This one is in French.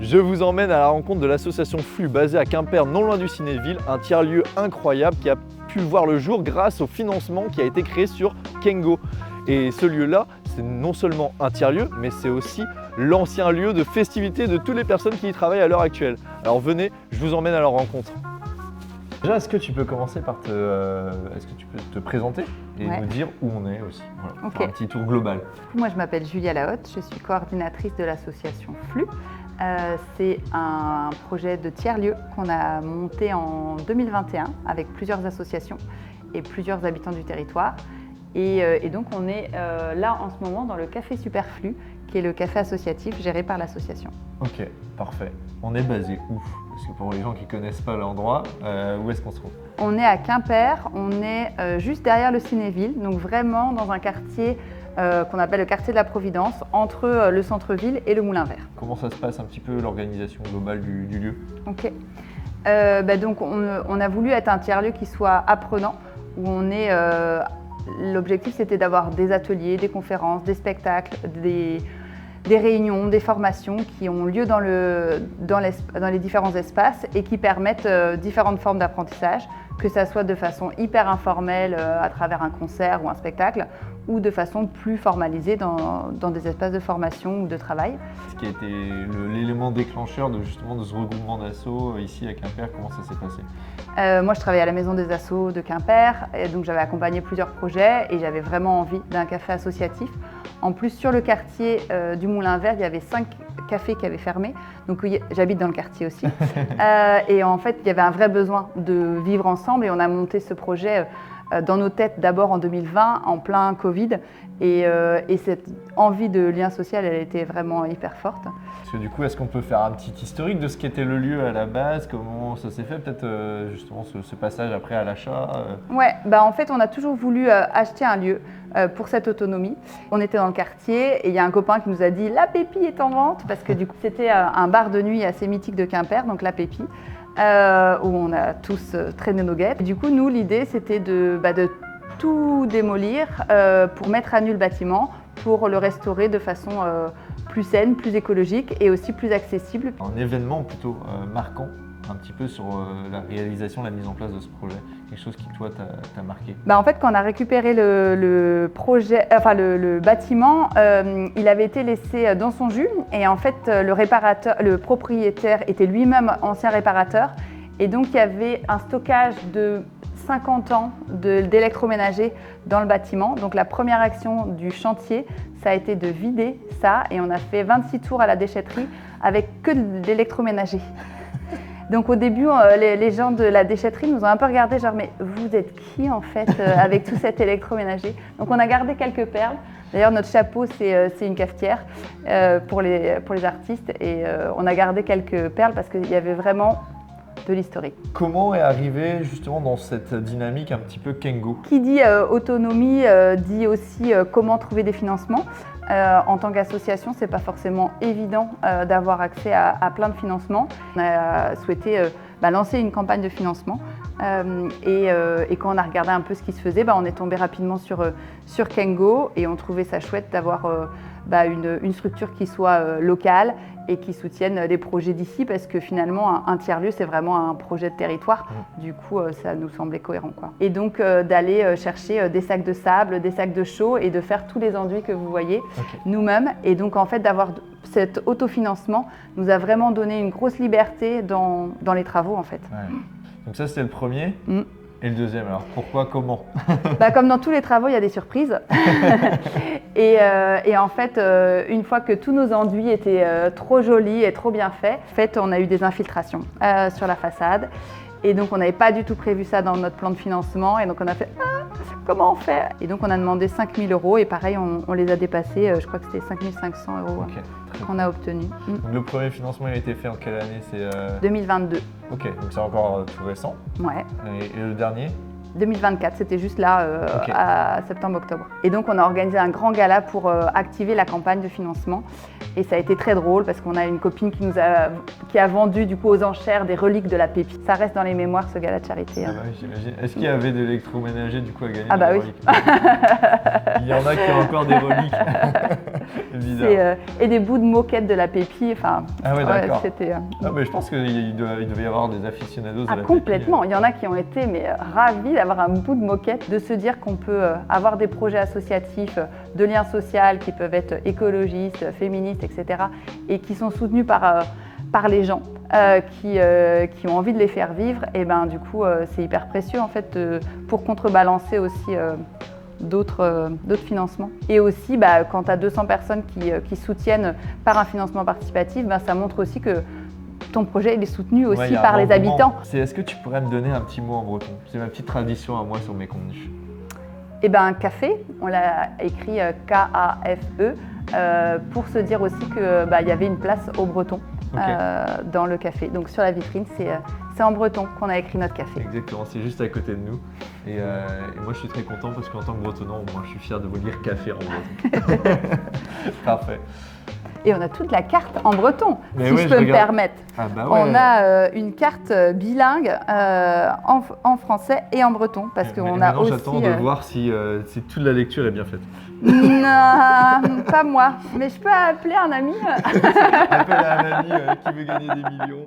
Je vous emmène à la rencontre de l'association Flux basée à Quimper, non loin du Cinéville, un tiers-lieu incroyable qui a pu voir le jour grâce au financement qui a été créé sur Kengo. Et ce lieu-là, c'est non seulement un tiers-lieu, mais c'est aussi l'ancien lieu de festivité de toutes les personnes qui y travaillent à l'heure actuelle. Alors venez, je vous emmène à leur rencontre. Déjà, est-ce que tu peux commencer par te présenter et nous dire où on est aussi, voilà, Ok. faire un petit tour global. Moi, je m'appelle Julia Lahotte, je suis coordinatrice de l'association Flux. C'est un projet de tiers-lieu qu'on a monté en 2021 avec plusieurs associations et plusieurs habitants du territoire. Et donc, on est là en ce moment dans le Café Superflu, qui est le café associatif géré par l'association. Ok, parfait. On est basé où? Parce que pour les gens qui ne connaissent pas l'endroit, où est-ce qu'on se trouve? On est à Quimper, on est juste derrière le Cinéville, donc vraiment dans un quartier qu'on appelle le quartier de la Providence, entre le centre-ville et le Moulin Vert. Comment ça se passe un petit peu l'organisation globale du lieu? Ok. Donc on a voulu être un tiers-lieu qui soit apprenant, où on est. L'objectif c'était d'avoir des ateliers, des conférences, des spectacles, des réunions, des formations qui ont lieu dans les différents espaces et qui permettent différentes formes d'apprentissage, que ça soit de façon hyper informelle à travers un concert ou un spectacle, ou de façon plus formalisée dans des espaces de formation ou de travail. Ce qui a été l'élément déclencheur de ce regroupement d'assauts ici à Quimper, comment ça s'est passé? Moi, je travaillais à la Maison des Assos de Quimper, et donc j'avais accompagné plusieurs projets et j'avais vraiment envie d'un café associatif. En plus, sur le quartier du Moulin Vert, il y avait 5 cafés qui avaient fermé, donc j'habite dans le quartier aussi. Et en fait, il y avait un vrai besoin de vivre ensemble et on a monté ce projet dans nos têtes d'abord en 2020, en plein Covid. Et cette envie de lien social, elle était vraiment hyper forte. Parce que du coup, est-ce qu'on peut faire un petit historique de ce qu'était le lieu à la base? Comment ça s'est fait? Peut-être justement ce passage après à l'achat Ouais, en fait, on a toujours voulu acheter un lieu pour cette autonomie. On était dans le quartier et il y a un copain qui nous a dit « La Pépi est en vente » parce que du coup, c'était un bar de nuit assez mythique de Quimper, donc La Pépi, où on a tous traîné nos guêpes. Et du coup, nous, l'idée, c'était de tout démolir pour mettre à nu le bâtiment, pour le restaurer de façon plus saine, plus écologique et aussi plus accessible. Un événement plutôt marquant un petit peu sur la réalisation, la mise en place de ce projet, quelque chose qui toi t'a marqué? En fait, quand on a récupéré le projet, le bâtiment, il avait été laissé dans son jus et en fait le propriétaire était lui-même ancien réparateur et donc il y avait un stockage de 50 ans d'électroménager dans le bâtiment. Donc la première action du chantier, ça a été de vider ça et on a fait 26 tours à la déchetterie avec que de l'électroménager. Donc au début, les gens de la déchetterie nous ont un peu regardé genre mais vous êtes qui en fait avec tout cet électroménager? Donc on a gardé quelques perles. D'ailleurs notre chapeau c'est une cafetière pour les artistes et on a gardé quelques perles parce qu'il y avait vraiment de l'historique. Comment est arrivé justement dans cette dynamique un petit peu Kengo? Qui dit autonomie dit aussi comment trouver des financements. En tant qu'association, c'est pas forcément évident d'avoir accès à plein de financements. On a souhaité lancer une campagne de financement et quand on a regardé un peu ce qui se faisait, on est tombé rapidement sur Kengo et on trouvait ça chouette d'avoir une structure qui soit locale et qui soutienne des projets d'ici parce que finalement un tiers-lieu c'est vraiment un projet de territoire, du coup ça nous semblait cohérent quoi. Et donc d'aller chercher des sacs de sable, des sacs de chaux et de faire tous les enduits que vous voyez nous-mêmes et donc en fait d'avoir cet autofinancement nous a vraiment donné une grosse liberté dans les travaux en fait. Ouais. Donc ça c'était le premier. Et le deuxième, alors pourquoi, comment? Comme dans tous les travaux, il y a des surprises. et en fait, une fois que tous nos enduits étaient trop jolis et trop bien faits, en fait, on a eu des infiltrations sur la façade. Et donc, on n'avait pas du tout prévu ça dans notre plan de financement. Et donc, on a fait comment on fait? Et donc, on a demandé 5 000 € et pareil, on les a dépassés. Je crois que c'était 5 500 € qu'on a obtenu. Donc, le premier financement il a été fait en quelle année? C'est 2022. Ok, donc c'est encore tout récent. Ouais. Et le dernier? 2024, c'était juste là à septembre-octobre. Et donc on a organisé un grand gala pour activer la campagne de financement. Et ça a été très drôle parce qu'on a une copine qui a vendu du coup aux enchères des reliques de la Pépi. Ça reste dans les mémoires ce gala de charité. Ah bah oui, j'imagine. Est-ce qu'il y avait de l'électroménager du coup à gagner? Ah bah oui. Il y en a qui ont encore des reliques. Bizarre. Et des bouts de moquette de la Pépi. Enfin, Ah ouais, d'accord. c'était. Mais je pense qu'il devait y avoir des aficionados de la Complètement. Pépi. Il y en a qui ont été ravis d'avoir un bout de moquette, de se dire qu'on peut avoir des projets associatifs de lien social qui peuvent être écologistes, féministes, etc. et qui sont soutenus par les gens qui ont envie de les faire vivre. Et ben du coup, c'est hyper précieux en fait pour contrebalancer aussi d'autres financements. Et aussi, quand tu as 200 personnes qui soutiennent par un financement participatif, ça montre aussi que ton projet il est soutenu aussi par les habitants. Est-ce que tu pourrais me donner un petit mot en breton? C'est ma petite tradition à moi sur mes contenus. Eh ben, café, on l'a écrit K-A-F-E, pour se dire aussi qu'il y avait une place au breton dans le café. Donc sur la vitrine, c'est en breton qu'on a écrit notre café. Exactement, c'est juste à côté de nous. Et moi je suis très content parce qu'en tant que bretonnant, moi je suis fier de vous dire café en breton. Parfait. Et on a toute la carte en breton, mais si je peux me permettre. Ah bah ouais. On a une carte bilingue en français et en breton. Parce qu'on a aussi. J'attends de voir si toute la lecture est bien faite. Non, pas moi. Mais je peux appeler un ami. Appelle un ami qui veut gagner des millions.